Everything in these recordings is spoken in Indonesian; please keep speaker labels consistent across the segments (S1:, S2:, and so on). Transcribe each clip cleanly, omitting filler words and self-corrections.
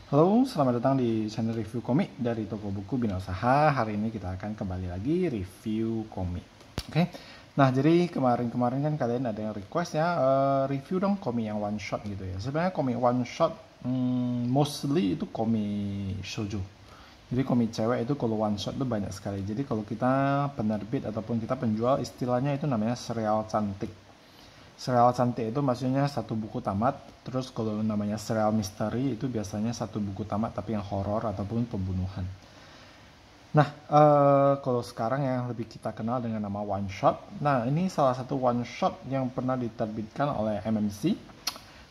S1: Halo, selamat datang di channel review komik dari toko buku Bina Usaha. Hari ini kita akan kembali lagi review komik. Oke, nah jadi kemarin-kemarin kan kalian ada yang request ya, review dong komik yang one shot gitu ya. Sebenarnya komik one shot mostly itu komik shoujo. Jadi komik cewek itu kalau one shot itu banyak sekali. Jadi kalau kita penerbit ataupun kita penjual, istilahnya itu namanya serial cantik. Serial cantik itu maksudnya satu buku tamat. Terus kalau namanya serial misteri itu biasanya satu buku tamat tapi yang horor ataupun pembunuhan. Nah, kalau sekarang yang lebih kita kenal dengan nama one shot. Nah, ini salah satu one shot yang pernah diterbitkan oleh MMC.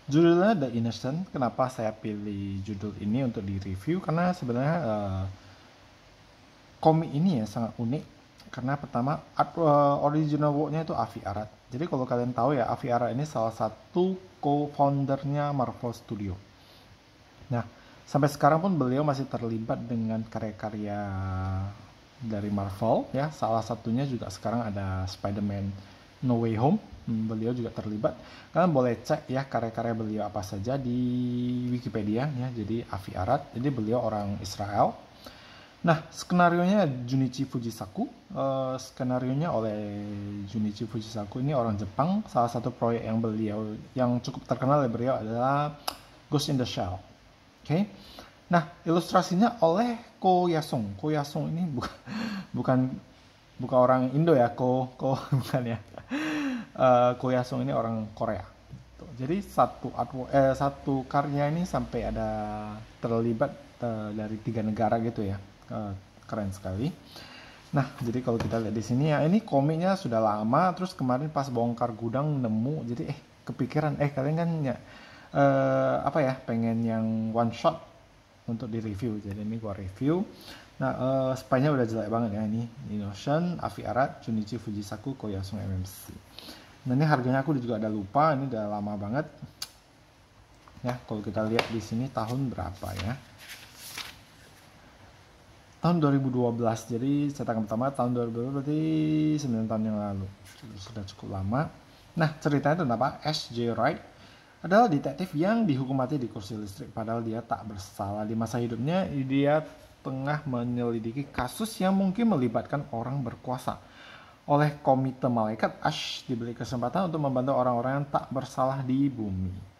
S1: Judulnya The Innocent. Kenapa saya pilih judul ini untuk di-review? Karena sebenarnya komik ini ya sangat unik. Karena pertama, original work-nya itu Avi Arad. Jadi kalau kalian tahu ya, Avi Arad ini salah satu co-foundernya Marvel Studio. Nah, sampai sekarang pun beliau masih terlibat dengan karya-karya dari Marvel ya. Salah satunya juga sekarang ada Spider-Man No Way Home. Beliau juga terlibat. Kalian boleh cek ya karya-karya beliau apa saja di Wikipedia ya. Jadi Avi Arad, jadi beliau orang Israel. Nah, skenarionya Junichi Fujisaku. Skenarionya oleh Junichi Fujisaku ini orang Jepang. Salah satu proyek yang beliau yang cukup terkenal oleh beliau adalah Ghost in the Shell. Oke. Nah, ilustrasinya oleh Ko Yasung. Ko Yasung ini bukan bukan orang Indo ya, Ko bukan ya. Ko Yasung ini orang Korea. Jadi satu karya ini sampai ada terlibat dari 3 negara gitu ya. Keren sekali. Nah, jadi kalau kita lihat di sini ya, ini komiknya sudah lama. Terus kemarin pas bongkar gudang nemu, jadi kepikiran, kalian kan ya apa ya, pengen yang one shot untuk di review. Jadi ini gua review. Nah, spine-nya udah jelek banget ya ini. Innocent, Avi Arad, Junichi Fujisaku, Koyasung MMC. Nah, ini harganya aku juga ada lupa, ini udah lama banget. Ya, kalau kita lihat di sini tahun berapa ya? Tahun 2012. Jadi cetakan pertama tahun 2012 berarti 9 tahun yang lalu. Sudah cukup lama. Nah, ceritanya tentang apa? S.J. Wright adalah detektif yang dihukum mati di kursi listrik padahal dia tak bersalah. Di masa hidupnya dia tengah menyelidiki kasus yang mungkin melibatkan orang berkuasa. Oleh komite malaikat, Ash diberi kesempatan untuk membantu orang-orang yang tak bersalah di bumi.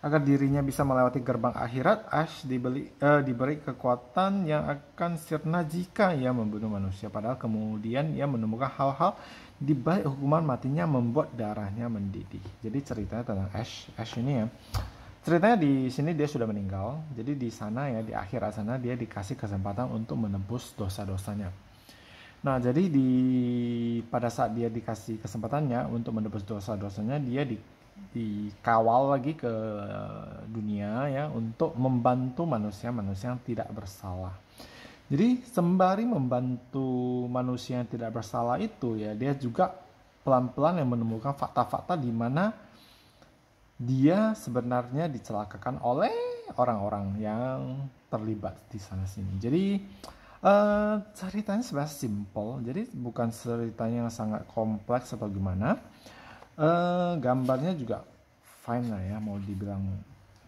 S1: Agar dirinya bisa melewati gerbang akhirat, Ash diberi kekuatan yang akan sirna jika ia membunuh manusia. Padahal kemudian ia menemukan hal-hal di balik hukuman matinya membuat darahnya mendidih. Jadi ceritanya tentang Ash. Ash ini ya, ceritanya di sini dia sudah meninggal. Jadi di sana ya, di akhirat sana dia dikasih kesempatan untuk menebus dosa-dosanya. Nah, jadi pada saat dia dikasih kesempatannya untuk menebus dosa-dosanya, dia dikawal lagi ke dunia ya untuk membantu manusia-manusia yang tidak bersalah. Jadi sembari membantu manusia yang tidak bersalah itu ya, dia juga pelan-pelan yang menemukan fakta-fakta di mana dia sebenarnya dicelakakan oleh orang-orang yang terlibat di sana sini. Jadi ceritanya sebenarnya simple, jadi bukan ceritanya yang sangat kompleks atau gimana. Gambarnya juga fine lah ya, mau dibilang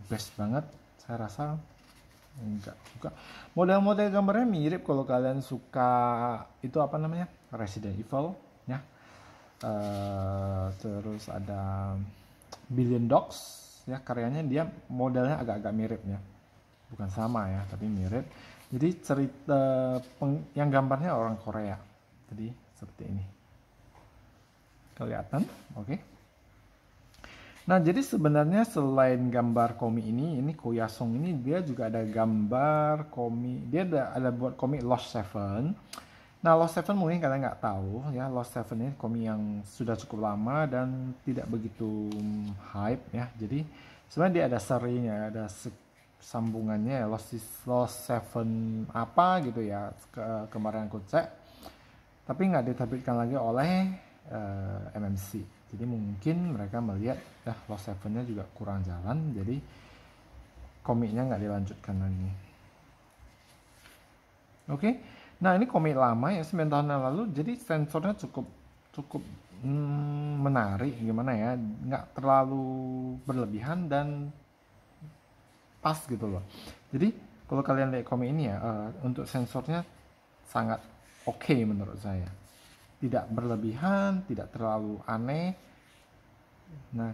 S1: best banget, saya rasa enggak juga. Model-model gambarnya mirip kalau kalian suka itu apa namanya, Resident Evil ya. Terus ada Billion Dogs ya, karyanya dia modelnya agak-agak mirip ya, bukan sama ya tapi mirip. Jadi cerita yang gambarnya orang Korea, jadi seperti ini kelihatan. Oke. Nah, jadi sebenarnya selain gambar komik ini Ko Yasung ini dia juga ada gambar komik. Dia ada buat komik Lost Seven. Nah, Lost Seven mungkin kalian nggak tahu ya. Lost Seven ini komik yang sudah cukup lama dan tidak begitu hype ya. Jadi sebenarnya dia ada serinya, ada sambungannya ya, Lost Seven apa gitu ya. Kemarin aku cek, tapi nggak diterbitkan lagi oleh MMC. Jadi mungkin mereka melihat ya Lost Seven-nya juga kurang jalan, jadi komiknya nggak dilanjutkan lagi. Oke. Nah, ini komik lama ya, 9 tahun yang lalu, jadi sensornya cukup menarik, gimana ya, nggak terlalu berlebihan dan pas gitu loh. Jadi kalau kalian lihat komik ini ya, untuk sensornya sangat oke menurut saya. Tidak berlebihan, tidak terlalu aneh. Nah,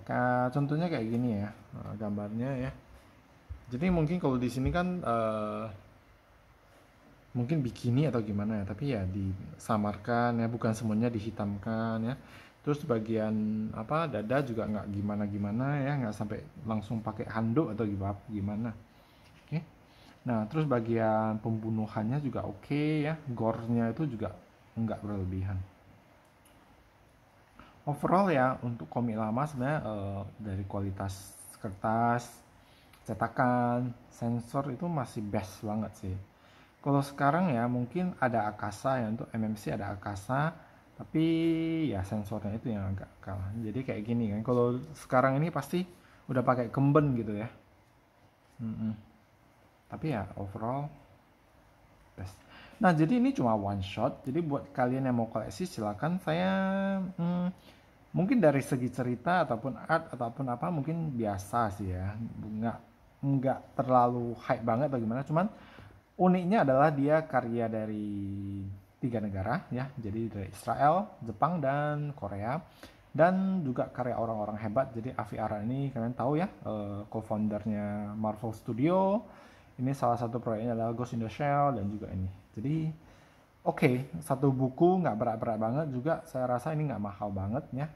S1: contohnya kayak gini ya, gambarnya ya. Jadi mungkin kalau di sini kan mungkin bikini atau gimana ya, tapi ya disamarkan ya, bukan semuanya dihitamkan ya. Terus bagian apa dada juga nggak gimana-gimana ya, nggak sampai langsung pakai handuk atau gimana. Oke. Nah, terus bagian pembunuhannya juga oke ya, gore-nya itu juga nggak berlebihan. Overall ya untuk komik lama sebenarnya dari kualitas kertas, cetakan, sensor itu masih best banget sih. Kalau sekarang ya mungkin ada Akasa ya, untuk MMC ada Akasa, tapi ya sensornya itu yang agak kalah. Jadi kayak gini kan, kalau sekarang ini pasti udah pakai Kemben gitu ya. Tapi ya overall best. Nah, jadi ini cuma one shot. Jadi buat kalian yang mau koleksi silakan. Saya mungkin dari segi cerita ataupun art ataupun apa mungkin biasa sih ya. Nggak terlalu hype banget bagaimana. Cuman uniknya adalah dia karya dari 3 negara ya. Jadi dari Israel, Jepang dan Korea. Dan juga karya orang-orang hebat. Jadi Avi Arad ini kalian tahu ya, co-foundernya Marvel Studio. Ini salah satu proyeknya adalah Ghost in the Shell dan juga ini. Jadi oke, satu buku nggak berat-berat banget juga. Saya rasa ini nggak mahal banget ya.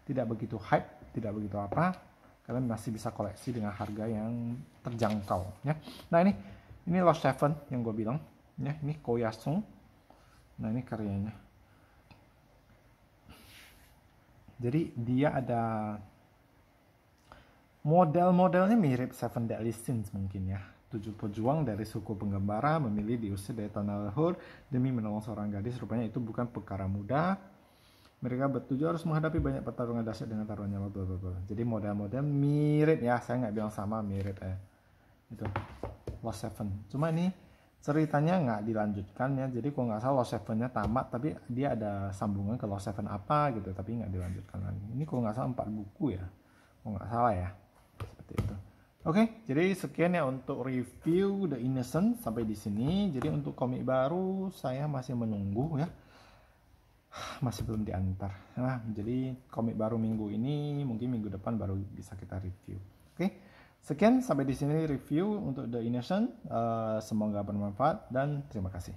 S1: Tidak begitu hype, tidak begitu apa. Kalian masih bisa koleksi dengan harga yang terjangkau ya. Nah ini Lost Seven yang gue bilang ya. Ini Koyasung. Nah ini karyanya. Jadi dia ada model-modelnya mirip Seven Deadly Sins mungkin ya. 7 pejuang dari suku penggembara memilih diusir dari tanah leluhur demi menolong seorang gadis. Rupanya itu bukan perkara mudah. Mereka bertujuh harus menghadapi banyak pertarungan dahsyat dengan taruhan nyawa. Jadi model-model mirip ya. Saya nggak bilang sama, mirip ya. Itu Lost Seven. Cuma ini ceritanya nggak dilanjutkan ya. Jadi kalau nggak salah Lost Seven-nya tamat, tapi dia ada sambungan ke Lost Seven apa gitu. Tapi nggak dilanjutkan lagi. Ini kalau nggak salah 4 buku ya. Kalau nggak salah ya. Seperti itu. Oke, jadi sekian ya untuk review The Innocent sampai di sini. Jadi untuk komik baru saya masih menunggu ya. Masih belum diantar. Nah, jadi komik baru minggu ini, mungkin minggu depan baru bisa kita review. Oke. Sekian sampai di sini review untuk The Innocent. Semoga bermanfaat dan terima kasih.